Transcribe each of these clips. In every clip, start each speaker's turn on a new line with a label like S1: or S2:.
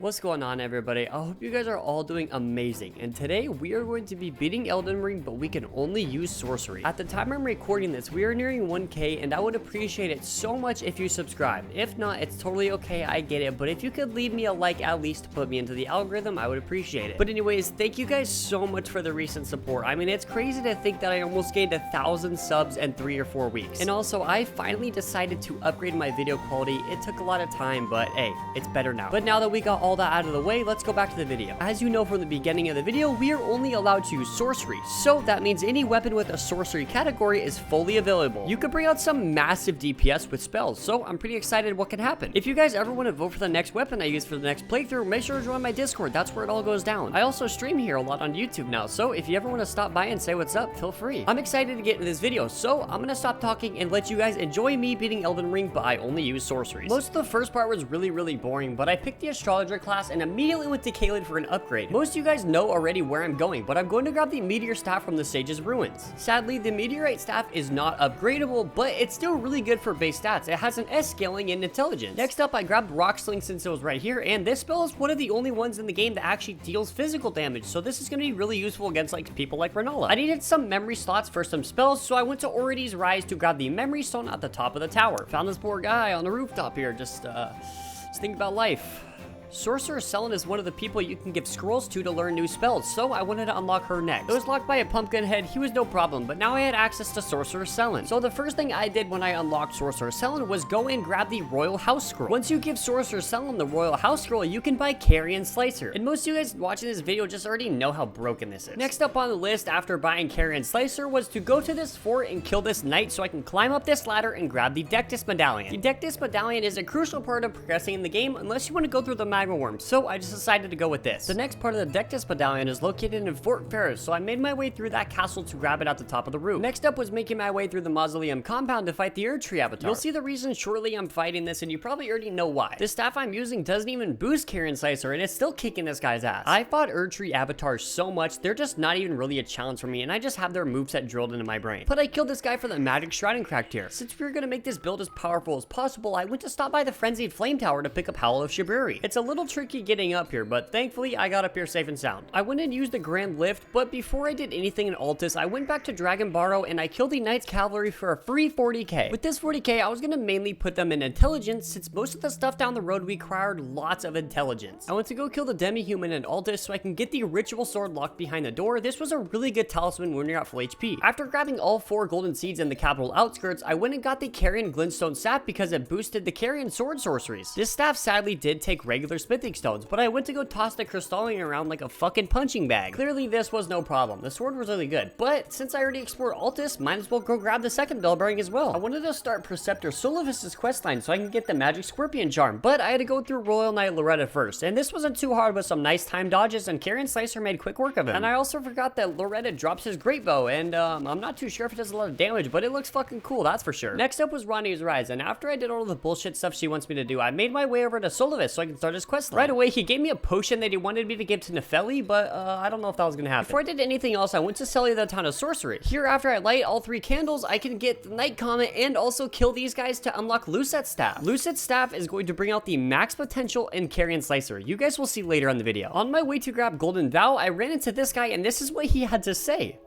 S1: What's going on, everybody? I hope you guys are all doing amazing, and today we are going to be beating Elden Ring, but we can only use sorcery. At the time I'm recording this, we are nearing 1k, and I would appreciate it so much if you subscribe. If not, it's totally okay, I get it, but if you could leave me a like at least to put me into the algorithm, I would appreciate it. But anyways, thank you guys so much for the recent support. I mean, it's crazy to think that I almost gained 1,000 subs in 3 or 4 weeks. And also, I finally decided to upgrade my video quality. It took a lot of time, but hey, it's better now. But now that we got all that out of the way, let's go back to the video. As you know from the beginning of the video, we are only allowed to use sorcery, so that means any weapon with a sorcery category is fully available. You could bring out some massive DPS with spells, so I'm pretty excited what can happen. If you guys ever want to vote for the next weapon I use for the next playthrough, make sure to join my Discord. That's where it all goes down. I also stream here a lot on YouTube now, so if you ever want to stop by and say what's up, feel free. I'm excited to get into this video, so I'm gonna stop talking and let you guys enjoy me beating Elden Ring, but I only use sorceries. Most of the first part was really boring, but I picked the astrologer class and immediately went to Caelid for an upgrade. Most of you guys know already where I'm going, but I'm going to grab the meteor staff from the sage's ruins. Sadly, the meteorite staff is not upgradable, but it's still really good for base stats. It has an S scaling and intelligence. Next up, I grabbed rock sling since it was right here, and this spell is one of the only ones in the game that actually deals physical damage, so this is going to be really useful against like people like Rennala. I needed some memory slots for some spells, so I went to Oridi's Rise to grab the memory stone at the top of the tower. Found this poor guy on the rooftop here, just think about life. Sorcerer Selene is one of the people you can give scrolls to learn new spells, so I wanted to unlock her next. It was locked by a pumpkin head, he was no problem, but now I had access to Sorcerer Selene. So the first thing I did when I unlocked Sorcerer Selene was go and grab the Royal House Scroll. Once you give Sorcerer Selene the Royal House Scroll, you can buy Carrion Slicer. And most of you guys watching this video just already know how broken this is. Next up on the list after buying Carrion Slicer was to go to this fort and kill this knight so I can climb up this ladder and grab the Dectus Medallion. The Dectus Medallion is a crucial part of progressing in the game unless you want to go through the Magma Worm, so I just decided to go with this. The next part of the Dectus Medallion is located in Fort Ferris, so I made my way through that castle to grab it at the top of the roof. Next up was making my way through the Mausoleum compound to fight the Erdtree Avatar. You'll see the reason shortly I'm fighting this, and you probably already know why. The staff I'm using doesn't even boost Carrion Slicer, and it's still kicking this guy's ass. I fought Erdtree Avatars so much, they're just not even really a challenge for me, and I just have their moveset drilled into my brain. But I killed this guy for the Magic Shroud and Cracked here. Since we were gonna make this build as powerful as possible, I went to stop by the Frenzied Flame Tower to pick up Howl of Shiburi. It's a little tricky getting up here, but thankfully I got up here safe and sound. I went and used the Grand Lift, but before I did anything in Altus, I went back to Dragon Barrow and I killed the Knights Cavalry for a free 40k. With this 40k, I was gonna mainly put them in intelligence since most of the stuff down the road required lots of intelligence. I went to go kill the Demi-Human in Altus so I can get the Ritual Sword locked behind the door. This was a really good talisman when you're at full HP. After grabbing all 4 golden seeds in the capital outskirts, I went and got the Carrion Glintstone staff because it boosted the Carrion sword sorceries. This staff sadly did take regular smithing stones, but I went to go toss the crystalline around like a fucking punching bag. Clearly this was no problem. The sword was really good, but since I already explored Altus, might as well go grab the second bell bearing as well. I wanted to start Preceptor Solovis's questline so I can get the Magic Scorpion charm, but I had to go through Royal Knight Loretta first, and this wasn't too hard with some nice time dodges, and Carrion Slicer made quick work of him. And I also forgot that Loretta drops his great bow, and I'm not too sure if it does a lot of damage, but it looks fucking cool, that's for sure. Next up was Ronnie's Rise, and after I did all the bullshit stuff she wants me to do, I made my way over to Solovis so I can start his questline. Right away, he gave me a potion that he wanted me to give to Nefeli, but I don't know if that was gonna happen. Before I did anything else, I went to Selly the Town of Sorcery. Here, after I light all 3 candles, I can get the Night Comet and also kill these guys to unlock Lucet's Staff. Lucet's Staff is going to bring out the max potential in Carrion Slicer. You guys will see later on the video. On my way to grab Golden Vow, I ran into this guy, and this is what he had to say.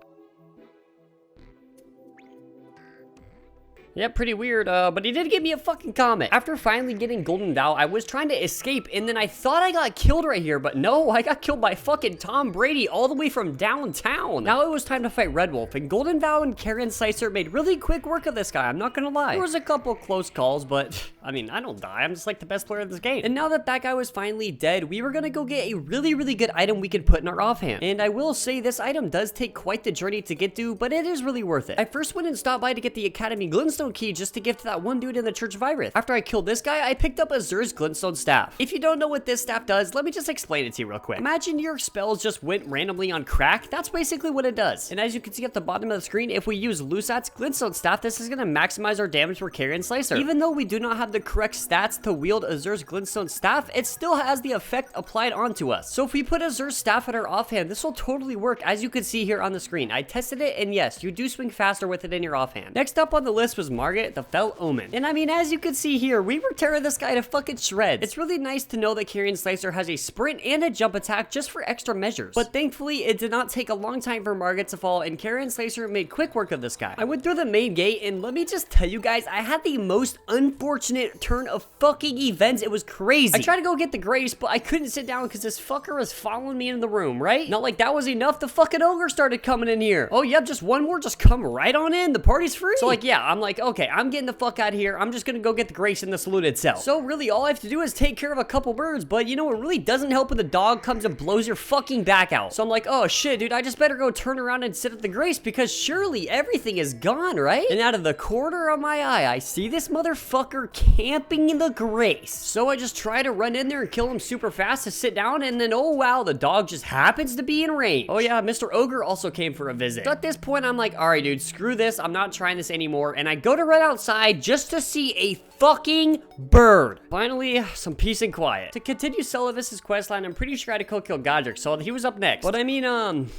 S1: Yeah, pretty weird, but he did give me a fucking comment. After finally getting Golden Vow, I was trying to escape, and then I thought I got killed right here, but no, I got killed by fucking Tom Brady all the way from downtown. Now it was time to fight Red Wolf, and Golden Vow and Carrion Slicer made really quick work of this guy, I'm not gonna lie. There was a couple close calls, but I mean, I don't die, I'm just like the best player of this game. And now that that guy was finally dead, we were gonna go get a really good item we could put in our offhand. And I will say, this item does take quite the journey to get to, but it is really worth it. I first went and stopped by to get the Academy Glintstone key just to give to that one dude in the Church of Irith. After I killed this guy, I picked up Azur's Glintstone staff. If you don't know what this staff does, let me just explain it to you real quick. Imagine your spells just went randomly on crack. That's basically what it does. And as you can see at the bottom of the screen, if we use Lusat's Glintstone staff, this is going to maximize our damage for Carrion Slicer. Even though we do not have the correct stats to wield Azur's Glintstone staff, it still has the effect applied onto us. So if we put Azur's staff at our offhand, this will totally work, as you can see here on the screen. I tested it, and yes, you do swing faster with it in your offhand. Next up on the list was Margit, the Fell Omen. And I mean, as you can see here, we were tearing this guy to fucking shreds. It's really nice to know that Carrion Slicer has a sprint and a jump attack just for extra measures. But thankfully, it did not take a long time for Margit to fall, and Carrion Slicer made quick work of this guy. I went through the main gate, and let me just tell you guys, I had the most unfortunate turn of fucking events. It was crazy. I tried to go get the Grace, but I couldn't sit down because this fucker was following me in the room, right? Not like that was enough. The fucking ogre started coming in here. Oh, yep, just one more. Just come right on in. The party's free. So, like, yeah, I'm like, okay, I'm getting the fuck out of here. I'm just gonna go get the Grace in the saloon itself. So, really, all I have to do is take care of a couple birds, but you know, it really doesn't help when the dog comes and blows your fucking back out. So, I'm like, oh, shit, dude, I just better go turn around and sit at the Grace because surely everything is gone, right? And out of the corner of my eye, I see this motherfucker camping in the Grace. So, I just try to run in there and kill him super fast to sit down, and then, oh, wow, the dog just happens to be in range. Oh, yeah, Mr. Ogre also came for a visit. So, at this point, I'm like, all right, dude, screw this. I'm not trying this anymore. And I go to run outside just to see a fucking bird. Finally, some peace and quiet. To continue Celavis's questline, I'm pretty sure I had to go kill Godrick, so he was up next. But I mean,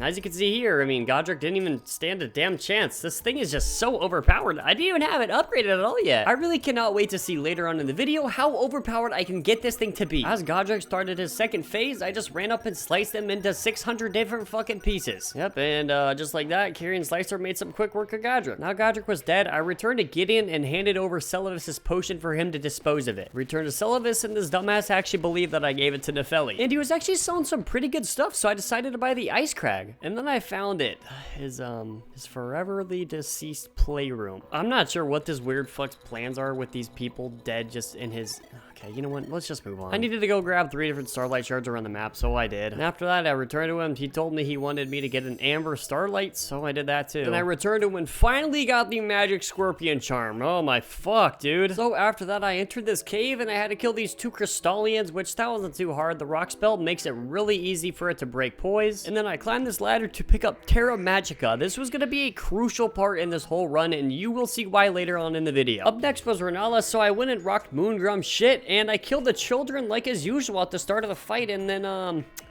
S1: as you can see here, Godrick didn't even stand a damn chance. This thing is just so overpowered. I didn't even have it upgraded at all yet. I really cannot wait to see later on in the video how overpowered I can get this thing to be. As Godrick started his second phase, I just ran up and sliced him into 600 different fucking pieces. Yep, and just like that, Carrion Slicer made some quick work of Godrick. Now Godrick was dead, I returned to Gideon and handed over Celavis's potion for him to dispose of it. Returned to Celavis, and this dumbass actually believed that I gave it to Nefeli. And he was actually selling some pretty good stuff, so I decided to buy the Ice Crag. And then I found it. His foreverly deceased playroom. I'm not sure what this weird fuck's plans are with these people dead just in his... Okay, you know what? Let's just move on. I needed to go grab 3 different starlight shards around the map, so I did. And after that, I returned to him. He told me he wanted me to get an amber starlight, so I did that too. Then I returned to him and finally got the magic scorpion charm. Oh my fuck, dude. So after that, I entered this cave and I had to kill these 2 crystallians, which that wasn't too hard. The rock spell makes it really easy for it to break poise. And then I climbed this ladder to pick up Terra Magica. This was gonna be a crucial part in this whole run, and you will see why later on in the video. Up next was Rennala, so I went and rocked Moongrum shit, and I killed the children like as usual at the start of the fight, and then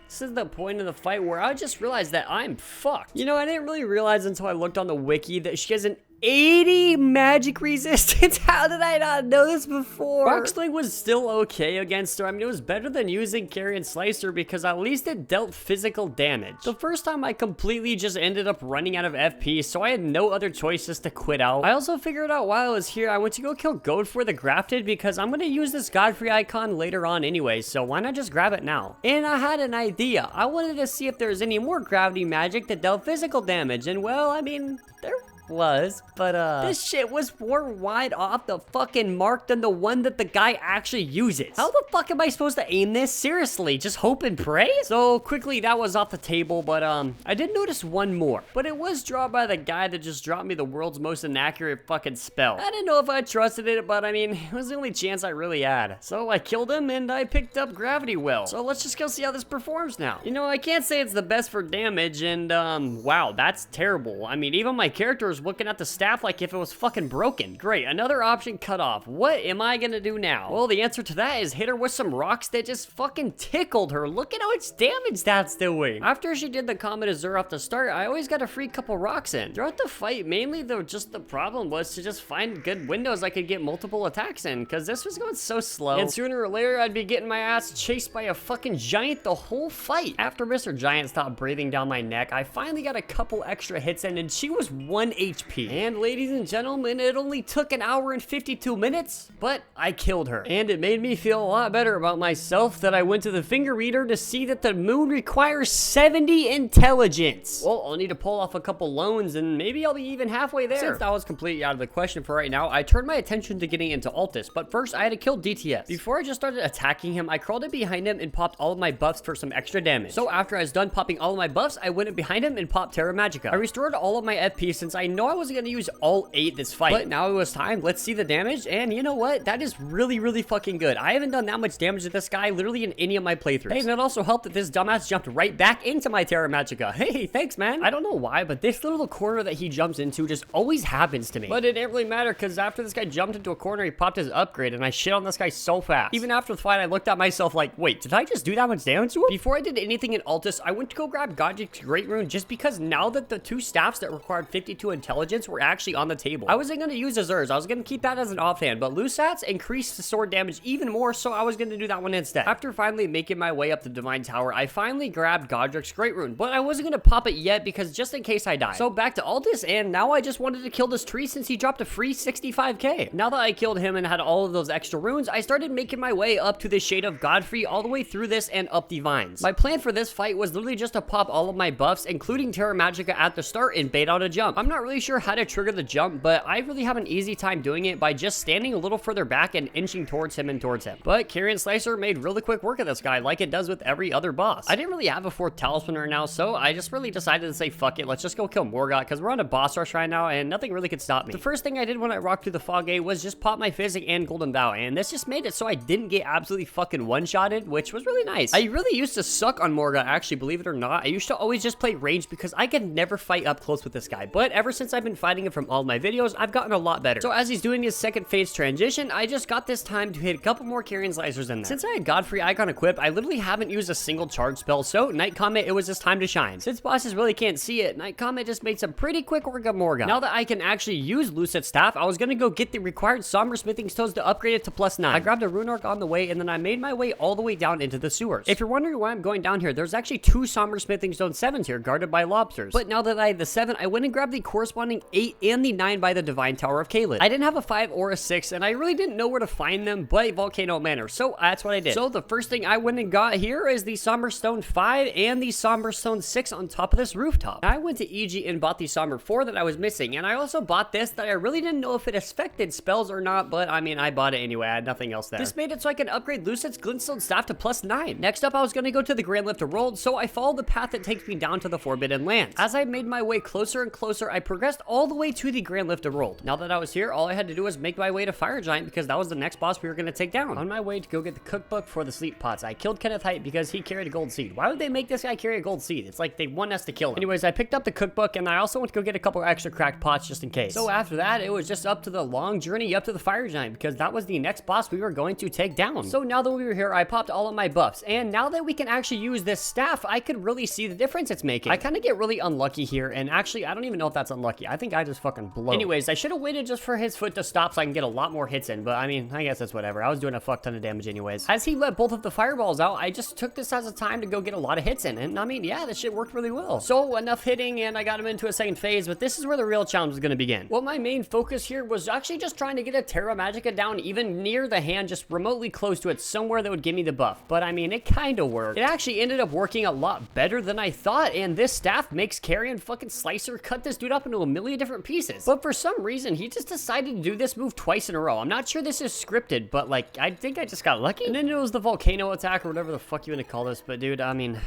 S1: this is the point of the fight where I just realized that I'm fucked. You know, I didn't really realize until I looked on the wiki that she has an 80 magic resistance. How did I not know this before? Rocksling was still okay against her. I mean, it was better than using Carrion Slicer because at least it dealt physical damage. The first time I completely just ended up running out of FP, so I had no other choices to quit out. I also figured out while I was here, I went to go kill Godfrey the Grafted because I'm gonna use this Godfrey icon later on anyway, so why not just grab it now? And I had an idea. I wanted to see if there's any more gravity magic that dealt physical damage, and well, I mean, there was, but this shit was more wide off the fucking mark than the one that the guy actually uses. How the fuck am I supposed to aim this? Seriously, just hope and pray? So quickly, that was off the table, but I did notice one more, but it was drawn by the guy that just dropped me the world's most inaccurate fucking spell. I didn't know if I trusted it, but I mean, it was the only chance I really had. So I killed him and I picked up Gravity Well. So let's just go see how this performs now. You know, I can't say it's the best for damage, and wow, that's terrible. I mean, even my character is looking at the staff like if it was fucking broken. Great, another option cut off. What am I gonna do now? Well, the answer to that is hit her with some rocks that just fucking tickled her. Look at how much damage that's doing. After she did the Comet Azure off the start, I always got a free couple rocks in. Throughout the fight, mainly though, just the problem was to just find good windows I could get multiple attacks in, because this was going so slow. And sooner or later, I'd be getting my ass chased by a fucking giant the whole fight. After Mr. Giant stopped breathing down my neck, I finally got a couple extra hits in, and she was 1 HP. And ladies and gentlemen, it only took an hour and 52 minutes, but I killed her. And it made me feel a lot better about myself that I went to the finger reader to see that the moon requires 70 intelligence. Well, I'll need to pull off a couple loans and maybe I'll be even halfway there. Since that was completely out of the question for right now, I turned my attention to getting into Altus, but first I had to kill DTS. Before I just started attacking him, I crawled in behind him and popped all of my buffs for some extra damage. So after I was done popping all of my buffs, I went in behind him and popped Terra Magica. I restored all of my FP since I know I wasn't gonna use all 8 this fight, but now it was time. Let's see the damage, and you know what? That is really fucking good. I haven't done that much damage to this guy literally in any of my playthroughs. Hey, and it also helped that this dumbass jumped right back into my Terra Magica. Hey, thanks, man. I don't know why, but this little corner that he jumps into just always happens to me. But it didn't really matter, because after this guy jumped into a corner, he popped his upgrade, and I shit on this guy so fast. Even after the fight, I looked at myself like, wait, did I just do that much damage to him? Before I did anything in Altus, I went to go grab Godrick's Great Rune just because now that the 2 staffs that required 52 intelligence were actually on the table. I wasn't going to use Azur's. I was going to keep that as an offhand, but Lusat's increased the sword damage even more, so I was going to do that one instead. After finally making my way up the Divine Tower, I finally grabbed Godrick's Great Rune, but I wasn't going to pop it yet because just in case I die. So back to Altus, and now I just wanted to kill this tree since he dropped a free 65k. Now that I killed him and had all of those extra runes, I started making my way up to the Shade of Godfrey all the way through this and up the vines. My plan for this fight was literally just to pop all of my buffs, including Terra Magica at the start, and bait out a jump. I'm not really sure how to trigger the jump, but I really have an easy time doing it by just standing a little further back and inching towards him and towards him. But Carrion Slicer made really quick work of this guy like it does with every other boss. I didn't really have a fourth talisman right now, so I just really decided to say fuck it, let's just go kill Morgott because we're on a boss rush right now and nothing really could stop me. The first thing I did when I rocked through the fog gate was just pop my physic and golden vow, and this just made it so I didn't get absolutely fucking one-shotted, which was really nice. I really used to suck on Morgott, actually, believe it or not. I used to always just play range because I could never fight up close with this guy, but ever since I've been fighting him from all my videos, I've gotten a lot better. So as he's doing his second phase transition, I just got this time to hit a couple more Carrion Slicers in there. Since I had Godfrey icon equipped, I literally haven't used a single charge spell, so Night Comet, it was just time to shine. Since bosses really can't see it, Night Comet just made some pretty quick work of Morgott. Now that I can actually use Lucid Staff, I was gonna go get the required Somber Smithing Stones to upgrade it to +9. I grabbed a Rune Arc on the way, and then I made my way all the way down into the sewers. If you're wondering why I'm going down here, there's actually 2 Somber Smithing Stone 7s here, guarded by lobsters. But now that I had the 7, I went and grabbed the corresponding 8 and the 9 by the Divine Tower of Caelid. I didn't have a 5 or a 6, and I really didn't know where to find them but Volcano Manor, so that's what I did. So the first thing I went and got here is the Somber Stone 5 and the Somber Stone 6 on top of this rooftop. I went to EG and bought the Somber 4 that I was missing, and I also bought this that I really didn't know if it affected spells or not, but I mean, I bought it anyway. I had nothing else there. This made it so I could upgrade Lucid's Glintstone Staff to +9. Next up, I was going to go to the Grand Lift of World, so I followed the path that takes me down to the Forbidden Lands. As I made my way closer and closer, I progressed all the way to the Grand Lift of World. Now that I was here, all I had to do was make my way to Fire Giant because that was the next boss we were going to take down. On my way to go get the cookbook for the sleep pots, I killed Kenneth Height because he carried a gold seed. Why would they make this guy carry a gold seed? It's like they want us to kill him. Anyways, I picked up the cookbook and I also went to go get a couple extra cracked pots just in case. So after that, it was just up to the long journey up to the Fire Giant because that was the next boss we were going to take down. So now that we were here, I popped all of my buffs, and now that we can actually use this staff, I could really see the difference it's making. I kind of get really unlucky here, and actually, I don't even know if that's unlucky. I think I just fucking blow. Anyways, I should have waited just for his foot to stop so I can get a lot more hits in, but I mean, I guess that's whatever. I was doing a fuck ton of damage anyways. As he let both of the fireballs out, I just took this as a time to go get a lot of hits in, and I mean, yeah, this shit worked really well. So enough hitting, and I got him into a second phase, but this is where the real challenge was going to begin. Well, my main focus here was actually just trying to get a Terra Magica down even near the hand, just remotely close to it, somewhere that would give me the buff. But I mean, it kind of worked. It actually ended up working a lot better than I thought, and this staff makes Carrion fucking Slicer cut this dude up into a million different pieces. But for some reason, he just decided to do this move twice in a row. I'm not sure this is scripted, but like, I think I just got lucky. And then it was the volcano attack or whatever the fuck you want to call this. But dude, I mean,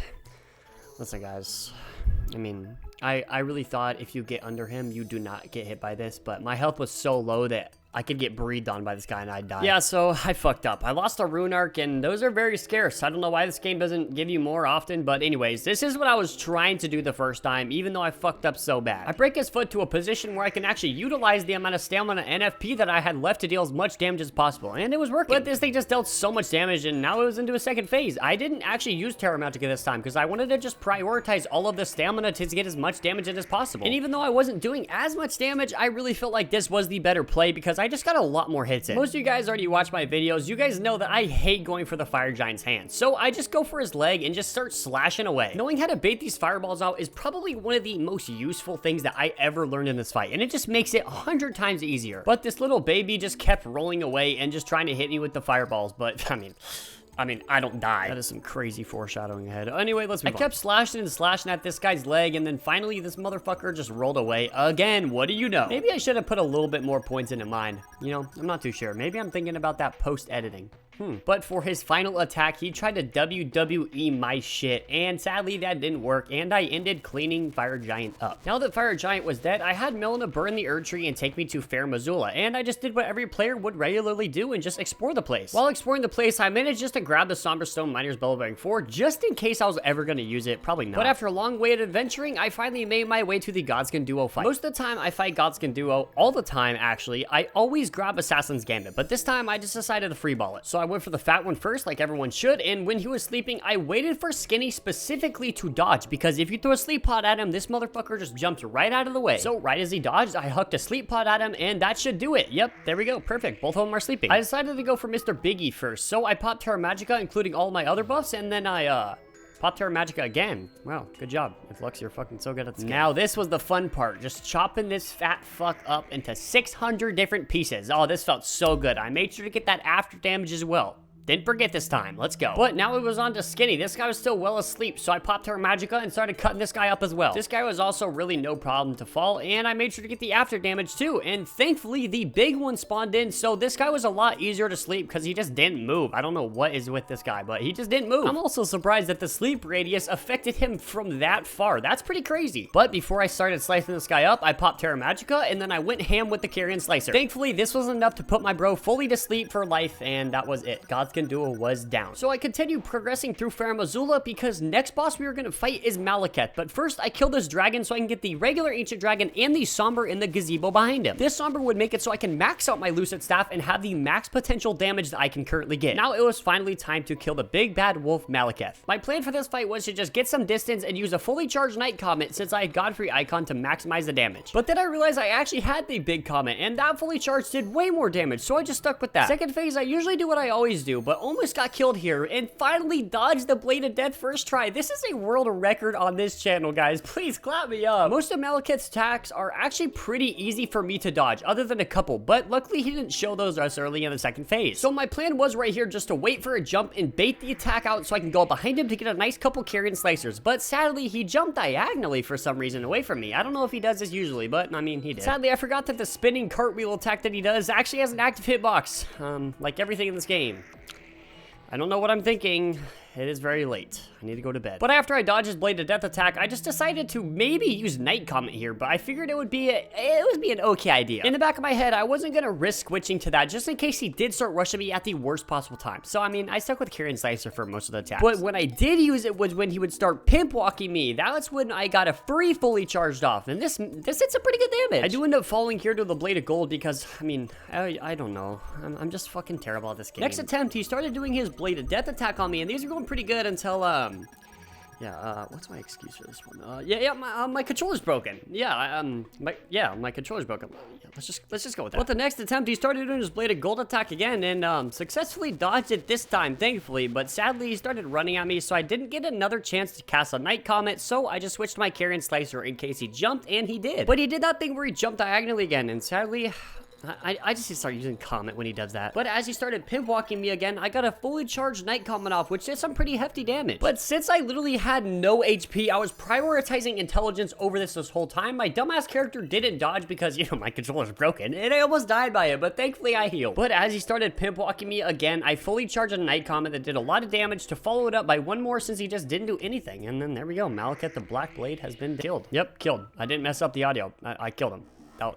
S1: listen guys, I mean, I really thought if you get under him, you do not get hit by this, but my health was so low that I could get breathed on by this guy and I'd die. Yeah, so I fucked up. I lost a Rune Arc, and those are very scarce. I don't know why this game doesn't give you more often, but anyways, this is what I was trying to do the first time, even though I fucked up so bad. I break his foot to a position where I can actually utilize the amount of stamina and FP that I had left to deal as much damage as possible, and it was working. But this thing just dealt so much damage, and now it was into a second phase. I didn't actually use Terra Magica this time, because I wanted to just prioritize all of the stamina to get as much damage in as possible. And even though I wasn't doing as much damage, I really felt like this was the better play, because I just got a lot more hits in. Most of you guys already watch my videos. You guys know that I hate going for the Fire Giant's hand. So I just go for his leg and just start slashing away. Knowing how to bait these fireballs out is probably one of the most useful things that I ever learned in this fight. And it just makes it 100 times easier. But this little baby just kept rolling away and just trying to hit me with the fireballs. But I mean, I don't die. That is some crazy foreshadowing ahead. Anyway, let's move on. I kept slashing and slashing at this guy's leg, and then finally this motherfucker just rolled away again. What do you know? Maybe I should have put a little bit more points into mine. You know, I'm not too sure. Maybe I'm thinking about that post-editing. But for his final attack, he tried to WWE my shit, and sadly that didn't work, and I ended cleaning Fire Giant up. Now that Fire Giant was dead, I had Melina burn the Erd Tree and take me to Fair Missoula, and I just did what every player would regularly do and just explore the place. While exploring the place, I managed just to grab the Somber Stone Miner's Bellowbearing 4, just in case I was ever going to use it. Probably not. But after a long wait adventuring, I finally made my way to the Godskin Duo fight. Most of the time I fight Godskin Duo, all the time actually, I always grab Assassin's Gambit, but this time I just decided to freeball it. So I went for the fat one first, like everyone should, and when he was sleeping, I waited for Skinny specifically to dodge, because if you throw a sleep pod at him, this motherfucker just jumps right out of the way. So right as he dodged, I hucked a sleep pod at him, and that should do it. Yep, there we go, perfect. Both of them are sleeping. I decided to go for Mr. Biggie first, so I popped Terra Magica, including all my other buffs, and then I, popped Terra Magica again. Wow, good job. Endflux, you're fucking so good at this game. Now, this was the fun part. Just chopping this fat fuck up into 600 different pieces. Oh, this felt so good. I made sure to get that after damage as well. Didn't forget this time. Let's go. But now it was on to Skinny. This guy was still well asleep, so I popped Terra Magica and started cutting this guy up as well. This guy was also really no problem to fall, and I made sure to get the after damage too. And thankfully, the big one spawned in, so this guy was a lot easier to sleep because he just didn't move. I don't know what is with this guy, but he just didn't move. I'm also surprised that the sleep radius affected him from that far. That's pretty crazy. But before I started slicing this guy up, I popped Terra Magica, and then I went ham with the Carrion Slicer. Thankfully, this was enough to put my bro fully to sleep for life, and that was it. Godskin Duo was down. So I continued progressing through Farum Azula because next boss we were going to fight is Maliketh. But first, I killed this dragon so I can get the regular ancient dragon and the somber in the gazebo behind him. This somber would make it so I can max out my lucid staff and have the max potential damage that I can currently get. Now it was finally time to kill the big bad wolf Maliketh. My plan for this fight was to just get some distance and use a fully charged Night Comet since I had Godfrey icon to maximize the damage. But then I realized I actually had the big comet and that fully charged did way more damage, so I just stuck with that. Second phase, I usually do what I always do, but almost got killed here and finally dodged the Blade of Death first try. This is a world record on this channel, guys. Please clap me up. Most of Maliketh's attacks are actually pretty easy for me to dodge, other than a couple, but luckily he didn't show those us early in the second phase. So my plan was right here just to wait for a jump and bait the attack out so I can go behind him to get a nice couple Carrion Slicers, but sadly he jumped diagonally for some reason away from me. I don't know if he does this usually, but I mean he did. Sadly, I forgot that the spinning cartwheel attack that he does actually has an active hitbox, like everything in this game. I don't know what I'm thinking. It is very late. I need to go to bed. But after I dodged his Blade of Death attack, I just decided to maybe use Night Comet here, but I figured it would be an okay idea. In the back of my head, I wasn't gonna risk switching to that just in case he did start rushing me at the worst possible time. So I mean, I stuck with Carrion Slicer for most of the attacks. But when I did use it was when he would start pimp walking me. That's when I got a free fully charged off, and this hit some pretty good damage. I do end up falling here to the Blade of Gold because, I mean, I don't know. I'm just fucking terrible at this game. Next attempt, he started doing his Blade of Death attack on me, and these are going pretty good until, what's my excuse for this one? My controller's broken. My controller's broken. Yeah, let's just go with that. But the next attempt, he started doing his Blade of Gold attack again, and, successfully dodged it this time, thankfully, but sadly, he started running at me, so I didn't get another chance to cast a Night Comet, so I just switched to my Carrion Slicer in case he jumped, and he did. But he did that thing where he jumped diagonally again, and sadly, I just need to start using Comet when he does that. But as he started pimp walking me again, I got a fully charged Night Comet off, which did some pretty hefty damage. But since I literally had no HP, I was prioritizing intelligence over this whole time. My dumbass character didn't dodge because, you know, my controller's broken, and I almost died by it, but thankfully I healed. But as he started pimp walking me again, I fully charged a Night Comet that did a lot of damage to follow it up by one more since he just didn't do anything. And then there we go. Maliketh the Black Blade has been killed. Yep, killed. I didn't mess up the audio. I killed him.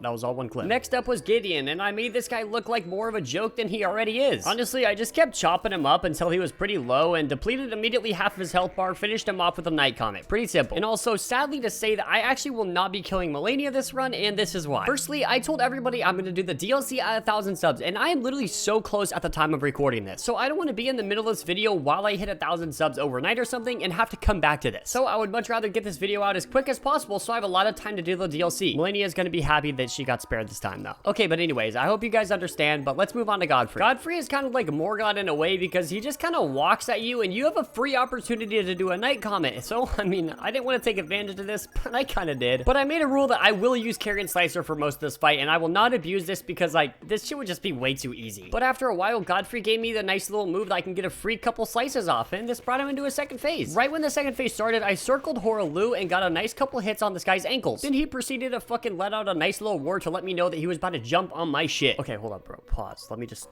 S1: That was all one clip. Next up was Gideon, and I made this guy look like more of a joke than he already is. Honestly, I just kept chopping him up until he was pretty low and depleted immediately half of his health bar, finished him off with a Night Comet. Pretty simple. And also, sadly to say that I actually will not be killing Malenia this run, and this is why. Firstly, I told everybody I'm gonna do the DLC at 1,000 subs, and I am literally so close at the time of recording this. So I don't want to be in the middle of this video while I hit 1,000 subs overnight or something and have to come back to this. So I would much rather get this video out as quick as possible so I have a lot of time to do the DLC. Malenia is gonna be happy that she got spared this time though. Okay, but anyways, I hope you guys understand, but let's move on to Godfrey. Godfrey is kind of like Morgoth in a way because he just kind of walks at you and you have a free opportunity to do a Night Comet. So, I mean, I didn't want to take advantage of this, but I kind of did. But I made a rule that I will use Carrion Slicer for most of this fight, and I will not abuse this because, like, this shit would just be way too easy. But after a while, Godfrey gave me the nice little move that I can get a free couple slices off, and this brought him into a second phase. Right when the second phase started, I circled Horalu and got a nice couple hits on this guy's ankles. Then he proceeded to fucking let out a nice little word to let me know that he was about to jump on my shit. Okay, hold up, bro. Pause. Let me just...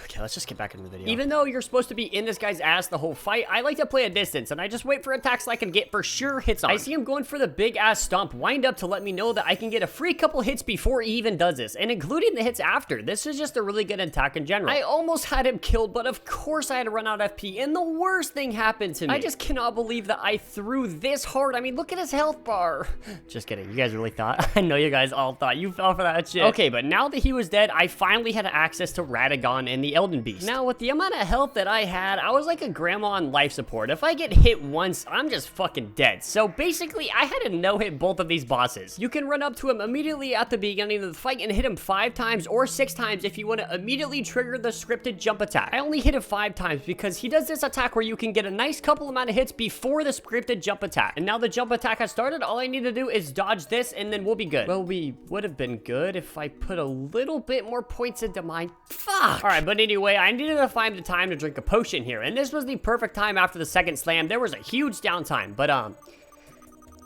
S1: Okay, let's just get back into the video. Even though you're supposed to be in this guy's ass the whole fight, I like to play a distance, and I just wait for attacks that I can get for sure hits on. I see him going for the big ass stomp wind up to let me know that I can get a free couple hits before he even does this, and including the hits after. This is just a really good attack in general. I almost had him killed, but of course I had to run out FP, and the worst thing happened to me. I just cannot believe that I threw this hard. I mean, look at his health bar. Just kidding. You guys really thought? I know you guys all thought you fell for that shit. Okay, but now that he was dead, I finally had access to Radagon on in the Elden Beast. Now, with the amount of health that I had, I was like a grandma on life support. If I get hit once, I'm just fucking dead. So basically, I had to no-hit both of these bosses. You can run up to him immediately at the beginning of the fight and hit him 5 times or 6 times if you want to immediately trigger the scripted jump attack. I only hit him 5 times because he does this attack where you can get a nice couple amount of hits before the scripted jump attack. And now the jump attack has started. All I need to do is dodge this and then we'll be good. Well, we would have been good if I put a little bit more points into mine. Fuck! Alright, but anyway, I needed to find the time to drink a potion here, and this was the perfect time after the second slam. There was a huge downtime, but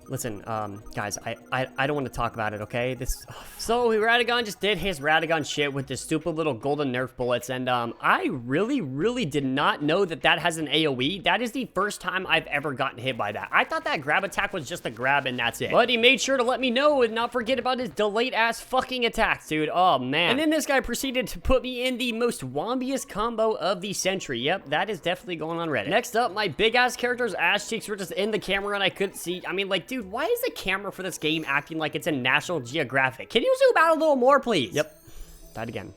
S1: listen, guys, I don't want to talk about it, okay? So Radagon just did his Radagon shit with this stupid little golden nerf bullets, and I really did not know that that has an AoE. That is the first time I've ever gotten hit by that. I thought that grab attack was just a grab and that's it. But he made sure to let me know and not forget about his delayed ass fucking attacks, dude. Oh, man. And then this guy proceeded to put me in the most wombiest combo of the century. Yep, that is definitely going on Reddit. Next up, my big ass character's ass cheeks were just in the camera and I couldn't see. I mean, like, dude, why is the camera for this game acting like it's a National Geographic? Can you zoom out a little more, please? Yep. That again.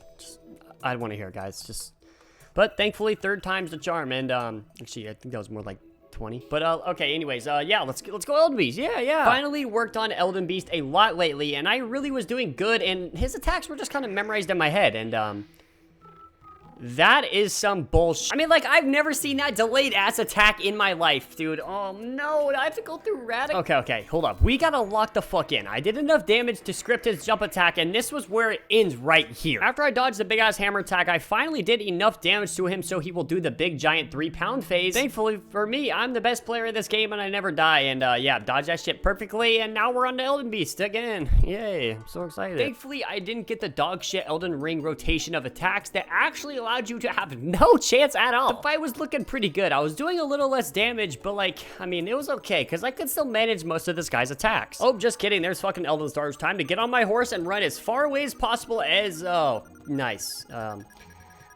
S1: I don't want to hear it, guys. But thankfully, 3rd time's the charm. And, actually, I think that was more like 20. But, okay, anyways, yeah, let's go Elden Beast. Yeah. Finally worked on Elden Beast a lot lately, and I really was doing good, and his attacks were just kind of memorized in my head, and, that is some bullshit. I mean, like, I've never seen that delayed ass attack in my life, dude. Oh, no, I have to go through Radic. Okay, hold up. We gotta lock the fuck in. I did enough damage to script his jump attack, and this was where it ends right here. After I dodged the big-ass hammer attack, I finally did enough damage to him so he will do the big, giant 3-pound phase. Thankfully for me, I'm the best player in this game, and I never die, and, yeah, dodged that shit perfectly, and now we're on the Elden Beast again. Yay, I'm so excited. Thankfully, I didn't get the dog shit Elden Ring rotation of attacks that actually allowed you to have no chance at all. The fight was looking pretty good. I was doing a little less damage, but like, I mean, it was okay, because I could still manage most of this guy's attacks. Oh, just kidding. There's fucking Elden Stars. Time to get on my horse and run as far away as possible as, oh, nice.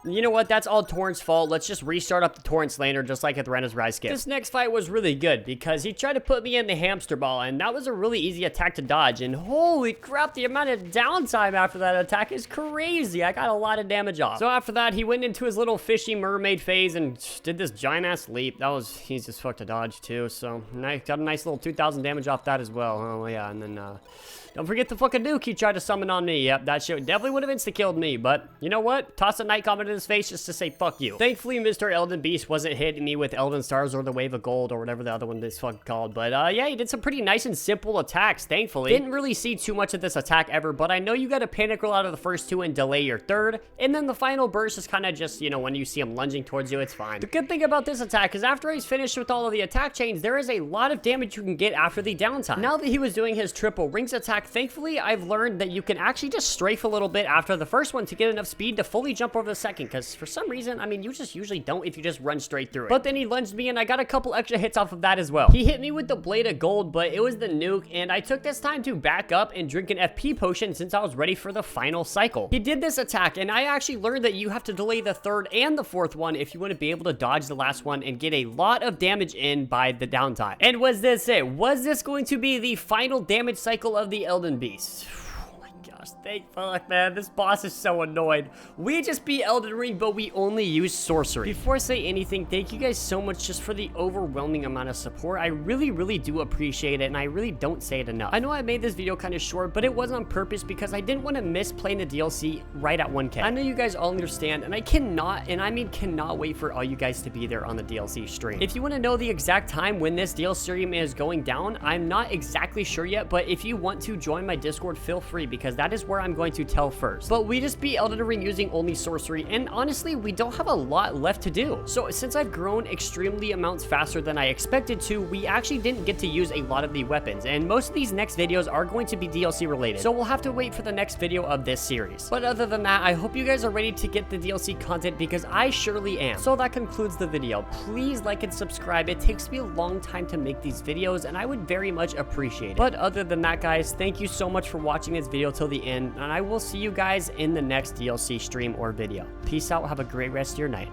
S1: You know what? That's all Torrent's fault. Let's just restart up the Torrent's laner just like at Renna's Rise skip. This next fight was really good because he tried to put me in the hamster ball, and that was a really easy attack to dodge. And holy crap, the amount of downtime after that attack is crazy. I got a lot of damage off. So after that, he went into his little fishy mermaid phase and did this giant ass leap. He's just fucked to dodge too. So got a nice little 2,000 damage off that as well. Oh yeah, and then don't forget the fucking nuke he tried to summon on me. Yep, that shit definitely would have insta-killed me, but you know what? Toss a night comment in his face just to say fuck you. Thankfully, Mr. Elden Beast wasn't hitting me with Elden Stars or the Wave of Gold or whatever the other one is fucking called, but yeah, he did some pretty nice and simple attacks, thankfully. Didn't really see too much of this attack ever, but I know you gotta panic roll out of the first 2 and delay your 3rd, and then the final burst is kind of just, you know, when you see him lunging towards you, it's fine. The good thing about this attack is after he's finished with all of the attack chains, there is a lot of damage you can get after the downtime. Now that he was doing his triple rings attack, thankfully, I've learned that you can actually just strafe a little bit after the first one to get enough speed to fully jump over the second, because for some reason, I mean, you just usually don't if you just run straight through it. But then he lunged me and I got a couple extra hits off of that as well. He hit me with the Blade of Gold, but it was the nuke, and I took this time to back up and drink an FP potion since I was ready for the final cycle. He did this attack, and I actually learned that you have to delay the 3rd and the 4th one if you want to be able to dodge the last one and get a lot of damage in by the downtime. And was this it? Was this going to be the final damage cycle of the Elden Beast? Gosh, thank fuck, man. This boss is so annoyed. We just beat Elden Ring, but we only use sorcery. Before I say anything, thank you guys so much just for the overwhelming amount of support. I really do appreciate it, and I really don't say it enough. I know I made this video kind of short, but it was on purpose because I didn't want to miss playing the DLC right at 1K. I know you guys all understand, and I cannot, and I mean cannot wait for all you guys to be there on the DLC stream. If you want to know the exact time when this DLC stream is going down, I'm not exactly sure yet, but if you want to join my Discord, feel free, because that is where I'm going to tell first. But we just beat Elden Ring using only sorcery, and honestly, we don't have a lot left to do. So since I've grown extremely amounts faster than I expected to, we actually didn't get to use a lot of the weapons, and most of these next videos are going to be DLC related. So we'll have to wait for the next video of this series. But other than that, I hope you guys are ready to get the DLC content because I surely am. So that concludes the video. Please like and subscribe. It takes me a long time to make these videos, and I would very much appreciate it. But other than that, guys, thank you so much for watching this video till the end, and I will see you guys in the next DLC stream or video. Peace out. Have a great rest of your night.